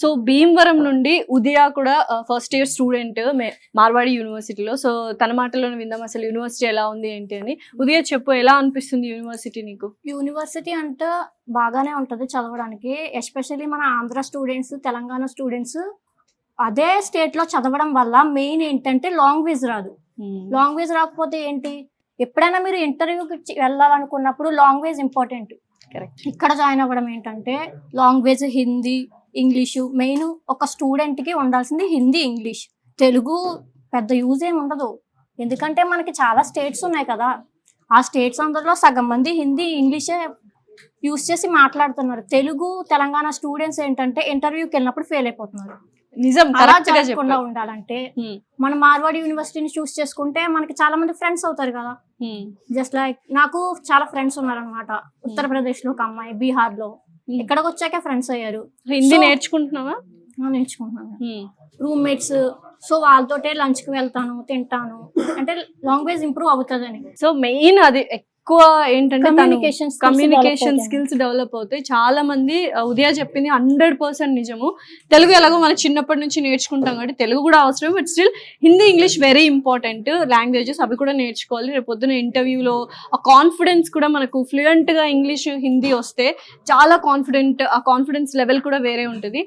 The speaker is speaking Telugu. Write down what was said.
సో భీమవరం నుండి ఉదయ కూడా ఫస్ట్ ఇయర్ స్టూడెంట్ మార్వాడి యూనివర్సిటీలో. సో తన మాటల్లోనే విందాం అసలు యూనివర్సిటీ ఎలా ఉంది ఏంటి అని. ఉదయ చెప్పు, ఎలా అనిపిస్తుంది యూనివర్సిటీ నీకు? యూనివర్సిటీ అంటే బాగానే ఉంటుంది చదవడానికి. ఎస్పెషల్లీ మన ఆంధ్ర స్టూడెంట్స్, తెలంగాణ స్టూడెంట్స్ అదే స్టేట్లో చదవడం వల్ల మెయిన్ ఏంటంటే లాంగ్వేజ్ రాదు. లాంగ్వేజ్ రాకపోతే ఏంటి, ఎప్పుడైనా మీరు ఇంటర్వ్యూకి వెళ్ళాలనుకున్నప్పుడు లాంగ్వేజ్ ఇంపార్టెంట్. కరెక్ట్. ఇక్కడ జాయిన్ అవ్వడం ఏంటంటే లాంగ్వేజ్ హిందీ, ఇంగ్లీషు. మెయిన్ ఒక స్టూడెంట్కి ఉండాల్సింది హిందీ, ఇంగ్లీష్. తెలుగు పెద్ద యూజ్ ఏమి ఉండదు, ఎందుకంటే మనకి చాలా స్టేట్స్ ఉన్నాయి కదా. ఆ స్టేట్స్ అందరిలో సగం మంది హిందీ, ఇంగ్లీషే యూజ్ చేసి మాట్లాడుతున్నారు. తెలుగు తెలంగాణ స్టూడెంట్స్ ఏంటంటే ఇంటర్వ్యూకి వెళ్ళినప్పుడు ఫెయిల్ అయిపోతున్నారు. నిజం, అలా కరెక్ట్ గా జరగకుండా చెప్పావు. ఉండాలంటే మన మార్వాడి యూనివర్సిటీని చూస్ చేసుకుంటే మనకి చాలా మంది ఫ్రెండ్స్ అవుతారు కదా. జస్ట్ లైక్ నాకు చాలా ఫ్రెండ్స్ ఉన్నారనమాట. ఉత్తరప్రదేశ్ లో ఒక అమ్మాయి, బీహార్ లో. ఇక్కడికి వచ్చాక ఫ్రెండ్స్ అయ్యారు. హిందీ నేర్చుకుంటున్నావా? నేర్చుకుంటున్నాను. రూమ్మేట్స్. సో వాళ్ళతోటే లంచ్ కి వెళ్తాను, తింటాను, అంటే లాంగ్వేజ్ ఇంప్రూవ్ అవుతుందని. సో మెయిన్ అది ఎక్కువ ఏంటంటే కమ్యూనికేషన్ skills స్కిల్స్ డెవలప్ అవుతాయి. చాలా మంది ఉదయ చెప్పింది 100% నిజము. తెలుగు ఎలాగో మనం చిన్నప్పటి నుంచి నేర్చుకుంటాం కాబట్టి తెలుగు కూడా అవసరం. But still Hindi, English very important languages. అవి కూడా నేర్చుకోవాలి. రేపు పొద్దున ఇంటర్వ్యూలో ఆ కాన్ఫిడెన్స్ కూడా మనకు ఫ్లూయెంట్ గా ఇంగ్లీష్, హిందీ వస్తే చాలా కాన్ఫిడెంట్, ఆ కాన్ఫిడెన్స్ లెవెల్ కూడా వేరే ఉంటుంది.